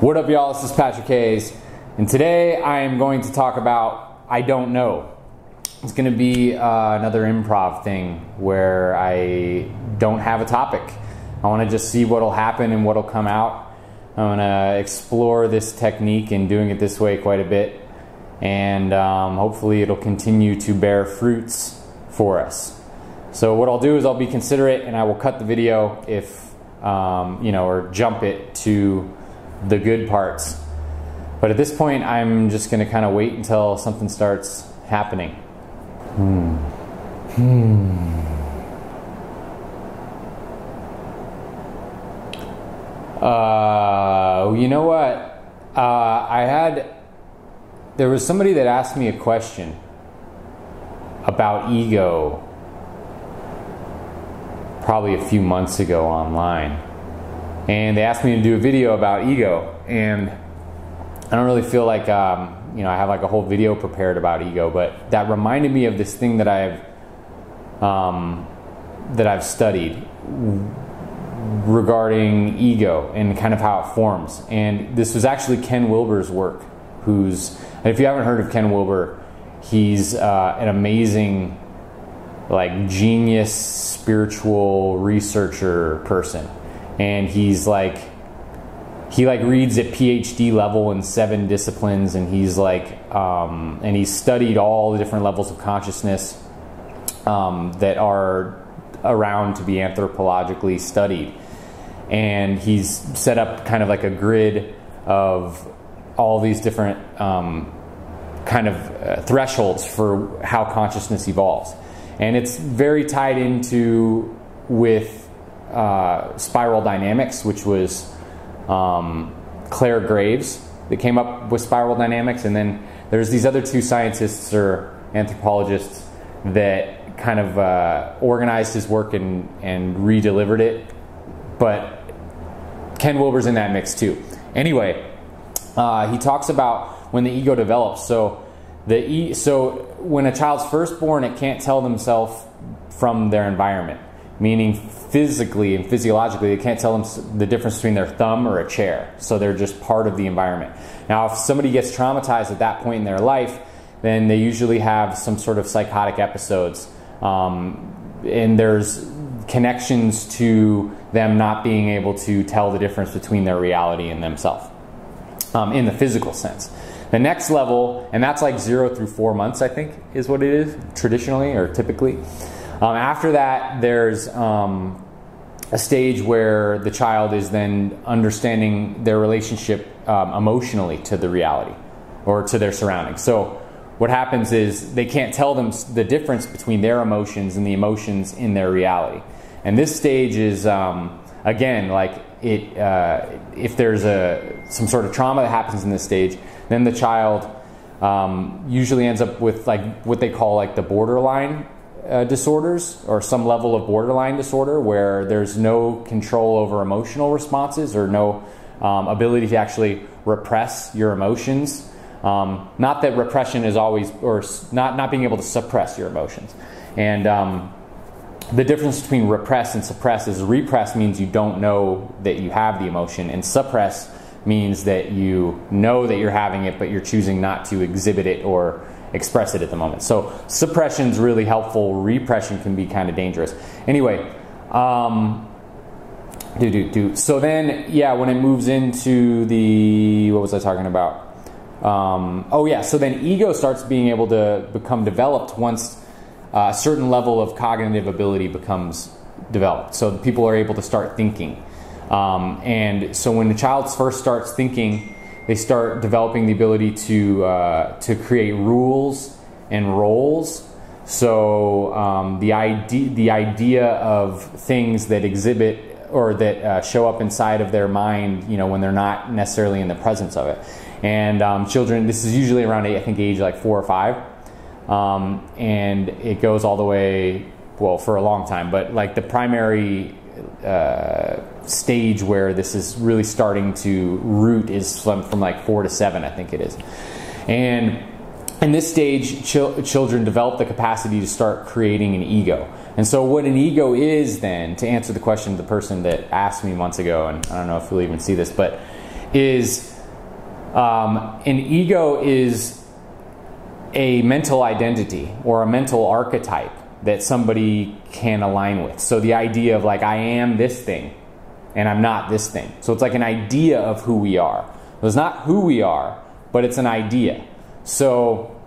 What up, y'all? This is Patrick Haize, and today I am going to talk about I don't know. It's going to be another improv thing where I don't have a topic. I want to just see what'll happen and what'll come out. I'm going to explore this technique and doing it this way quite a bit, and hopefully it'll continue to bear fruits for us. So what I'll do is I'll be considerate and I will cut the video if or jump it to the good parts. But at this point, I'm just going to kind of wait until something starts happening. You know what? There was somebody that asked me a question about ego probably a few months ago online. And they asked me to do a video about ego, and I don't really feel like I have like a whole video prepared about ego, but that reminded me of this thing that I've studied regarding ego and kind of how it forms. And this was actually Ken Wilber's work. And if you haven't heard of Ken Wilber, he's an amazing, like, genius spiritual researcher person. And he reads at PhD level in 7 disciplines, and he's studied all the different levels of consciousness that are around to be anthropologically studied. And he's set up kind of like a grid of all these different thresholds for how consciousness evolves. And it's very tied into with spiral dynamics, which was Claire Graves that came up with spiral dynamics, and then there's these other 2 scientists or anthropologists that kind of organized his work and re-delivered it, but Ken Wilber's in that mix too. Anyway, he talks about when the ego develops. So when a child's first born, it can't tell themselves from their environment. Meaning physically and physiologically, they can't tell them the difference between their thumb or a chair. So they're just part of the environment. Now, if somebody gets traumatized at that point in their life, then they usually have some sort of psychotic episodes. And there's connections to them not being able to tell the difference between their reality and themselves in the physical sense. The next level, and that's like 0 through 4 months, I think, is what it is traditionally or typically. After that, there's a stage where the child is then understanding their relationship emotionally to the reality or to their surroundings. So what happens is they can't tell them the difference between their emotions and the emotions in their reality. And this stage is, again, like if there's some sort of trauma that happens in this stage, then the child usually ends up with like what they call like the borderline disorders, or some level of borderline disorder where there's no control over emotional responses or no ability to actually repress your emotions. Not that repression is always, or not being able to suppress your emotions. And the difference between repress and suppress is repress means you don't know that you have the emotion, and suppress means that you know that you're having it, but you're choosing not to exhibit it or express it at the moment. So suppression is really helpful. Repression can be kind of dangerous. Anyway, so then, when it moves into what was I talking about? So then ego starts being able to become developed once a certain level of cognitive ability becomes developed. So people are able to start thinking. And so when the child first starts thinking, they start developing the ability to create rules and roles. So the idea of things that exhibit or that show up inside of their mind, when they're not necessarily in the presence of it. And children, this is usually around age like 4 or 5, and it goes all the way, for a long time. But like the primary stage where this is really starting to root is from like 4 to 7, I think it is. And in this stage, children develop the capacity to start creating an ego. And so what an ego is then, to answer the question of the person that asked me months ago, and I don't know if you'll even see this, but is An ego is a mental identity or a mental archetype that somebody can align with. So the idea of like, I am this thing and I'm not this thing. So it's like an idea of who we are. It's not who we are, but it's an idea. So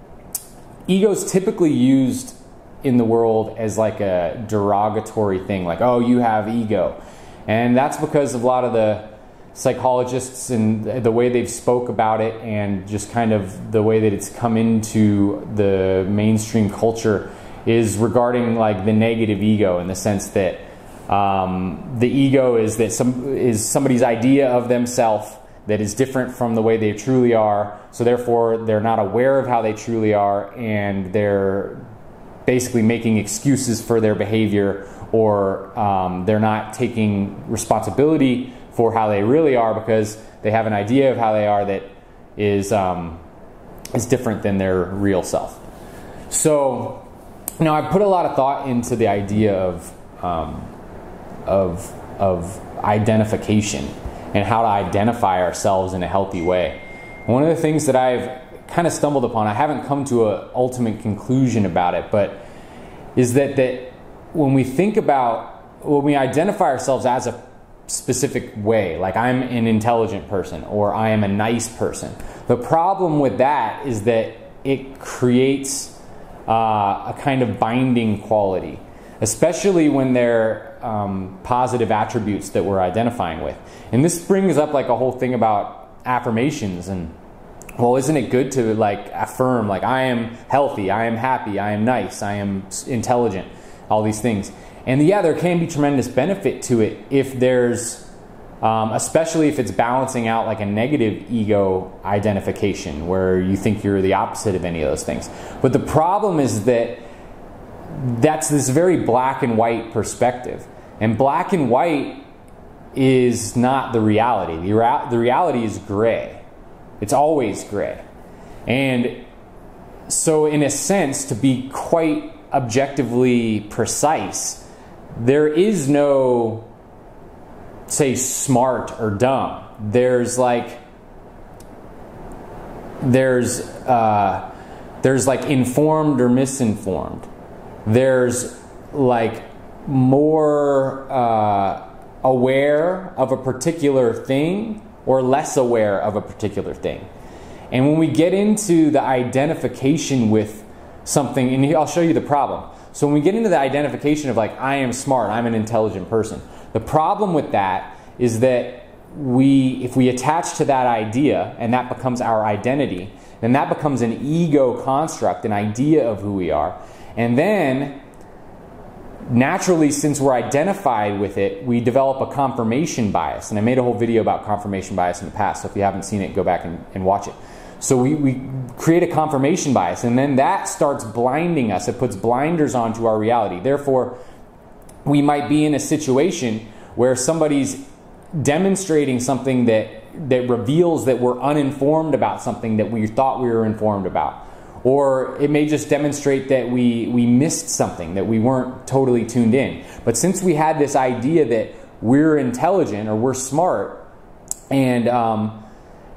ego is typically used in the world as like a derogatory thing, like, oh, you have ego. And that's because of a lot of the psychologists and the way they've spoke about it, and just kind of the way that it's come into the mainstream culture is regarding like the negative ego, in the sense that the ego is that somebody's idea of themselves that is different from the way they truly are. So therefore they're not aware of how they truly are, and they're basically making excuses for their behavior, or they're not taking responsibility for how they really are, because they have an idea of how they are that is different than their real self. So, I put a lot of thought into the idea of identification and how to identify ourselves in a healthy way. One of the things that I've kind of stumbled upon, I haven't come to an ultimate conclusion about it, but is that when we identify ourselves as a specific way, like I'm an intelligent person or I am a nice person, the problem with that is that it creates a kind of binding quality, especially when they're positive attributes that we're identifying with. And this brings up like a whole thing about affirmations, and well, isn't it good to like affirm, like I am healthy, I am happy, I am nice, I am intelligent, all these things. And yeah, there can be tremendous benefit to it if there's, especially if it's balancing out like a negative ego identification where you think you're the opposite of any of those things. But the problem is that that's this very black and white perspective. And black and white is not the reality. The reality is gray. It's always gray. And so in a sense, to be quite objectively precise, there is no, say, smart or dumb. There's like informed or misinformed. There's like more aware of a particular thing or less aware of a particular thing. And when we get into the identification with something, and I'll show you the problem. So when we get into the identification of like, I am smart, I'm an intelligent person, the problem with that is that if we attach to that idea and that becomes our identity, then that becomes an ego construct, an idea of who we are. And then naturally, since we're identified with it, we develop a confirmation bias. And I made a whole video about confirmation bias in the past, so if you haven't seen it, go back and watch it. So we create a confirmation bias, and then that starts blinding us. It puts blinders onto our reality. Therefore, we might be in a situation where somebody's demonstrating something that reveals that we're uninformed about something that we thought we were informed about. Or it may just demonstrate that we missed something, that we weren't totally tuned in. But since we had this idea that we're intelligent or we're smart, and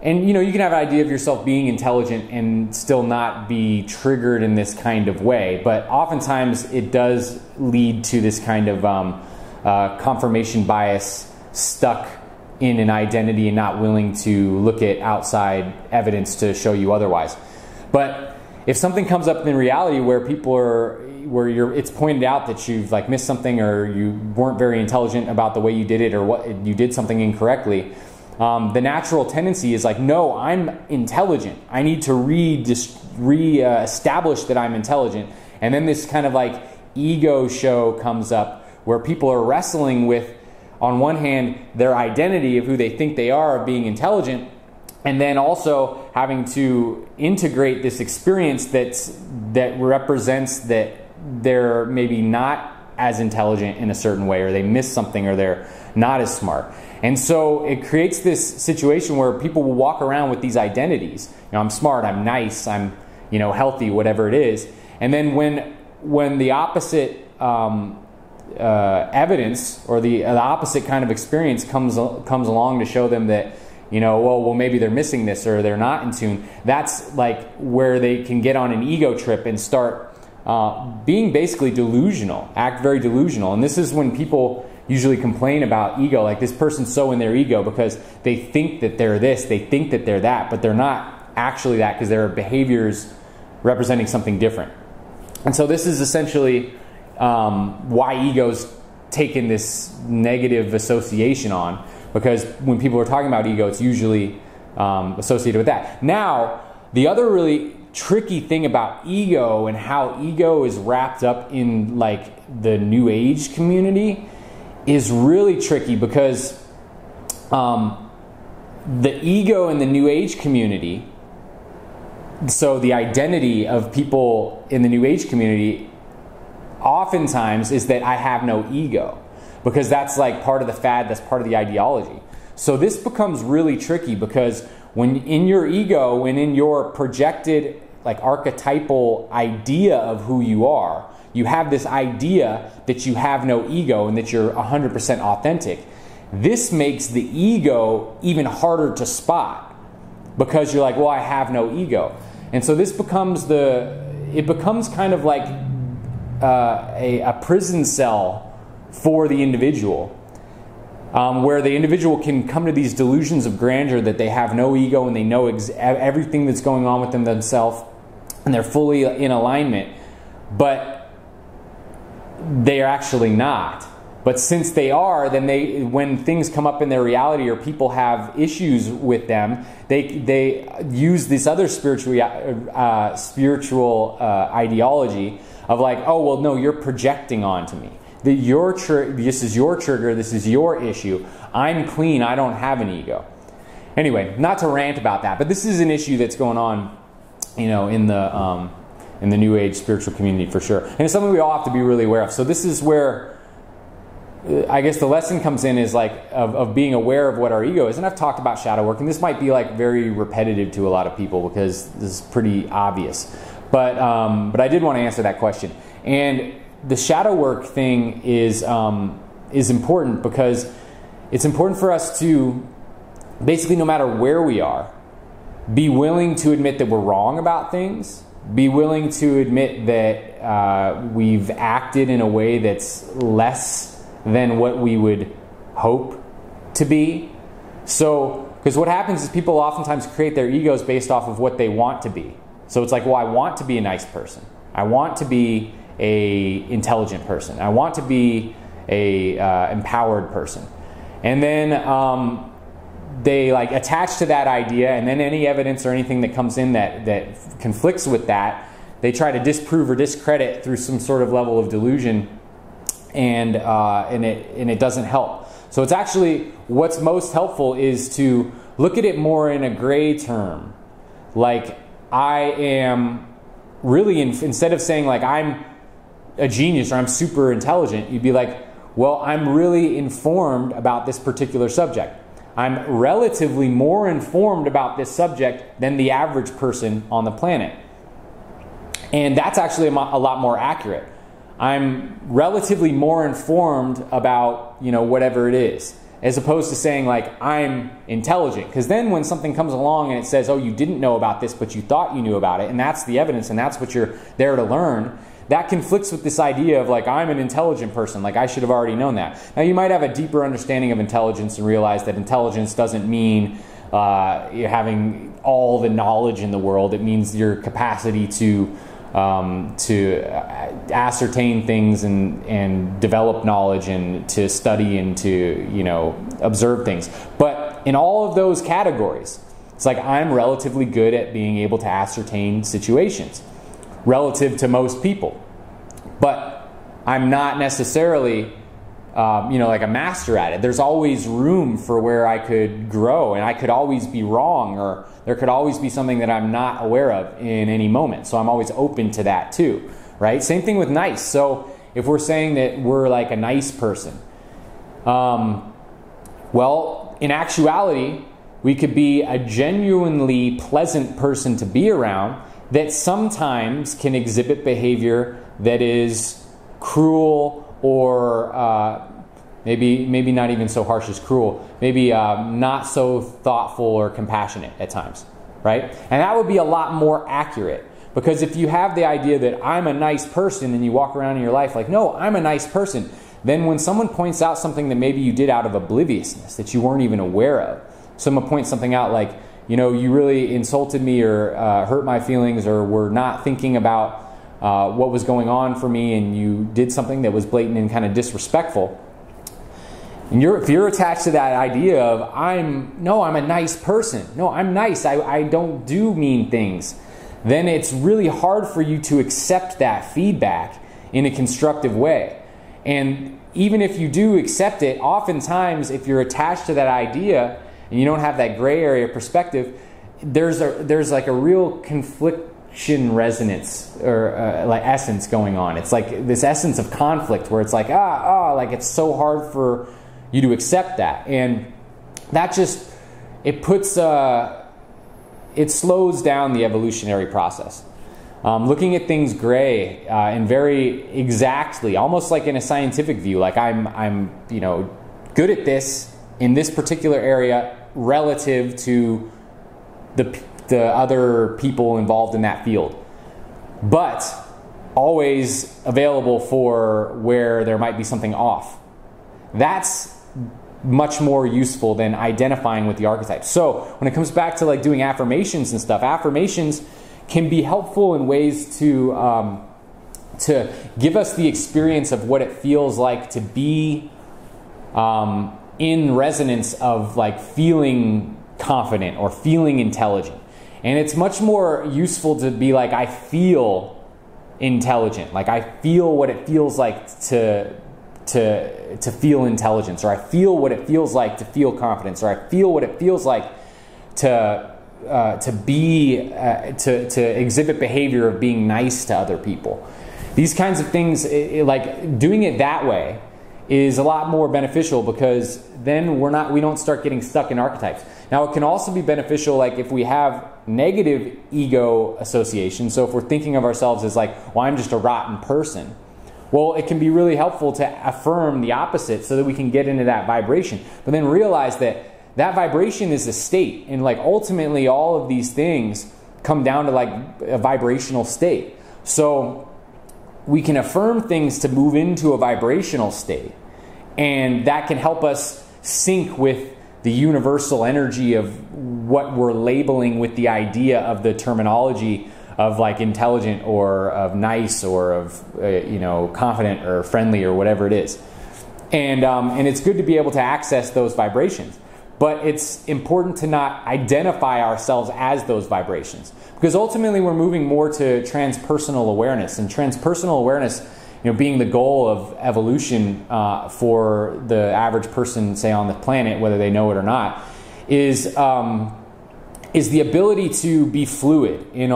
you can have an idea of yourself being intelligent and still not be triggered in this kind of way. But oftentimes it does lead to this kind of confirmation bias, stuck in an identity and not willing to look at outside evidence to show you otherwise. But if something comes up in reality where it's pointed out that you've like missed something, or you weren't very intelligent about the way you did it, or what you did something incorrectly, the natural tendency is like, no, I'm intelligent. I need to re-establish that I'm intelligent. And then this kind of like ego show comes up where people are wrestling with, on one hand, their identity of who they think they are of being intelligent, and then also having to integrate this experience that represents that they're maybe not as intelligent in a certain way, or they miss something, or they're not as smart. And so it creates this situation where people will walk around with these identities. I'm smart, I'm nice, I'm healthy, whatever it is. And then when the opposite evidence or the opposite kind of experience comes along to show them that well, maybe they're missing this or they're not in tune. That's like where they can get on an ego trip and start being basically delusional, act very delusional. And this is when people usually complain about ego, like this person's so in their ego because they think that they're this, they think that they're that, but they're not actually that because there are behaviors representing something different. And so this is essentially why ego's taken this negative association on, because when people are talking about ego, it's usually associated with that. Now, the other really tricky thing about ego and how ego is wrapped up in like the New Age community is really tricky, because the ego in the New Age community, so the identity of people in the New Age community oftentimes is that I have no ego, because that's like part of the fad, that's part of the ideology. So this becomes really tricky, because when in your ego, when in your projected like archetypal idea of who you are, you have this idea that you have no ego and that you're 100% authentic. This makes the ego even harder to spot, because you're like, well, I have no ego. And so this becomes it becomes kind of like a prison cell for the individual, where the individual can come to these delusions of grandeur that they have no ego and they know everything that's going on with them themselves, and they're fully in alignment, but they are actually not. But since they are, then when things come up in their reality or people have issues with them, they use this other spiritual ideology of like, oh, well, no, you're projecting onto me. This is your trigger, this is your issue. I'm clean, I don't have an ego. Anyway, not to rant about that, but this is an issue that's going on, in the New Age spiritual community for sure. And it's something we all have to be really aware of. So this is where I guess the lesson comes in, is like of being aware of what our ego is. And I've talked about shadow work, and this might be like very repetitive to a lot of people because this is pretty obvious. But I did want to answer that question. And the shadow work thing is important, because it's important for us to basically, no matter where we are, be willing to admit that we're wrong about things. Be willing to admit that we've acted in a way that's less than what we would hope to be. So, because what happens is people oftentimes create their egos based off of what they want to be. So it's like, well, I want to be a nice person. I want to be a intelligent person. I want to be a empowered person. And then they like attach to that idea, and then any evidence or anything that comes in that conflicts with that, they try to disprove or discredit through some sort of level of delusion, and it doesn't help. So it's actually, what's most helpful is to look at it more in a gray term. Like, I am really, instead of saying like I'm a genius or I'm super intelligent, you'd be like, well, I'm really informed about this particular subject. I'm relatively more informed about this subject than the average person on the planet. And that's actually a lot more accurate. I'm relatively more informed about, whatever it is, as opposed to saying like I'm intelligent. Because then when something comes along and it says, oh, you didn't know about this, but you thought you knew about it, and that's the evidence and that's what you're there to learn, that conflicts with this idea of like, I'm an intelligent person, like I should have already known that. Now you might have a deeper understanding of intelligence and realize that intelligence doesn't mean you're having all the knowledge in the world. It means your capacity to ascertain things and develop knowledge and to study and to, observe things. But in all of those categories, it's like I'm relatively good at being able to ascertain situations relative to most people. But I'm not necessarily, like a master at it. There's always room for where I could grow, and I could always be wrong, or there could always be something that I'm not aware of in any moment. So I'm always open to that too, right? Same thing with nice. So if we're saying that we're like a nice person, well, in actuality, we could be a genuinely pleasant person to be around that sometimes can exhibit behavior that is cruel or maybe not even so harsh as cruel, maybe not so thoughtful or compassionate at times, right? And that would be a lot more accurate, because if you have the idea that I'm a nice person and you walk around in your life like, no, I'm a nice person, then when someone points out something that maybe you did out of obliviousness, that you weren't even aware of, someone points something out like, you know, you really insulted me or hurt my feelings, or were not thinking about what was going on for me, and you did something that was blatant and kind of disrespectful. And if you're attached to that idea of, I'm a nice person, no, I'm nice, I don't do mean things, then it's really hard for you to accept that feedback in a constructive way. And even if you do accept it, oftentimes if you're attached to that idea and you don't have that gray area perspective, there's like a real confliction resonance or like essence going on. It's like this essence of conflict where it's like, like it's so hard for you to accept that. And that just, it slows down the evolutionary process. Looking at things gray and very exactly, almost like in a scientific view, like I'm good at this in this particular area relative to the other people involved in that field, but always available for where there might be something off. That's much more useful than identifying with the archetype. So when it comes back to like doing affirmations and stuff, affirmations can be helpful in ways to give us the experience of what it feels like to be in resonance of like feeling confident or feeling intelligent. And it's much more useful to be like, I feel intelligent, like I feel what it feels like to feel intelligence, or I feel what it feels like to feel confidence, or I feel what it feels like to exhibit behavior of being nice to other people. These kinds of things, like doing it that way is a lot more beneficial, because then we don't start getting stuck in archetypes. Now it can also be beneficial like if we have negative ego association. So if we're thinking of ourselves as like, well, I'm just a rotten person. Well, it can be really helpful to affirm the opposite so that we can get into that vibration. But then realize that that vibration is a state. And like ultimately all of these things come down to like a vibrational state. So we can affirm things to move into a vibrational state. And that can help us sync with the universal energy of what we're labeling with the idea of the terminology of like intelligent or of nice or of confident or friendly or whatever it is. And it's good to be able to access those vibrations. But it's important to not identify ourselves as those vibrations, because ultimately we're moving more to transpersonal awareness, and transpersonal awareness, being the goal of evolution for the average person, say on the planet, whether they know it or not, is the ability to be fluid in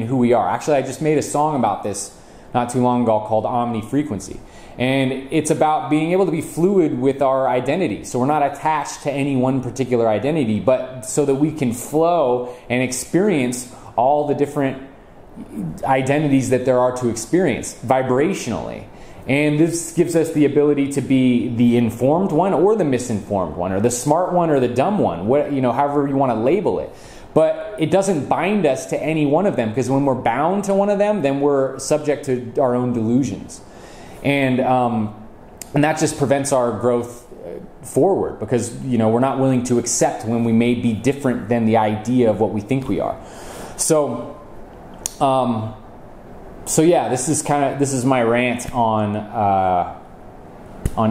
who we are. Actually, I just made a song about this not too long ago called Omni-Frequency. And it's about being able to be fluid with our identity. So we're not attached to any one particular identity, but so that we can flow and experience all the different identities that there are to experience vibrationally. And this gives us the ability to be the informed one or the misinformed one, or the smart one or the dumb one, however you want to label it. But it doesn't bind us to any one of them, because when we're bound to one of them, then we're subject to our own delusions. And that just prevents our growth forward, because we're not willing to accept when we may be different than the idea of what we think we are. So yeah, this is my rant on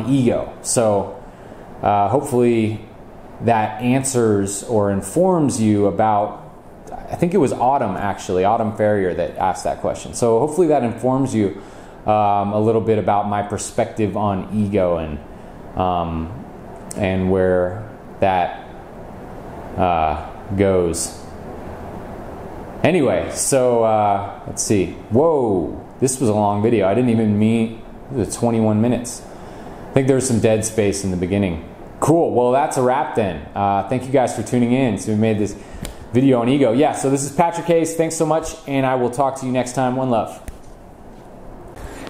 ego. So hopefully that answers or informs you about. I think it was Autumn Ferrier that asked that question. So hopefully that informs you a little bit about my perspective on ego and where that goes. Anyway, so let's see. Whoa, this was a long video. I didn't even mean it was 21 minutes. I think there was some dead space in the beginning. Cool. Well, that's a wrap then. Thank you guys for tuning in. So we made this video on ego. Yeah, so this is Patrick Haize. Thanks so much, and I will talk to you next time. One love.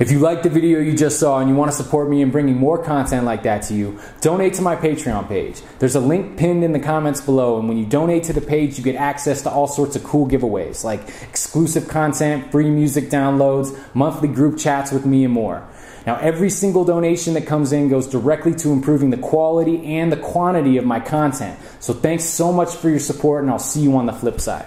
If you liked the video you just saw and you want to support me in bringing more content like that to you, donate to my Patreon page. There's a link pinned in the comments below, and when you donate to the page, you get access to all sorts of cool giveaways like exclusive content, free music downloads, monthly group chats with me, and more. Now, every single donation that comes in goes directly to improving the quality and the quantity of my content. So thanks so much for your support, and I'll see you on the flip side.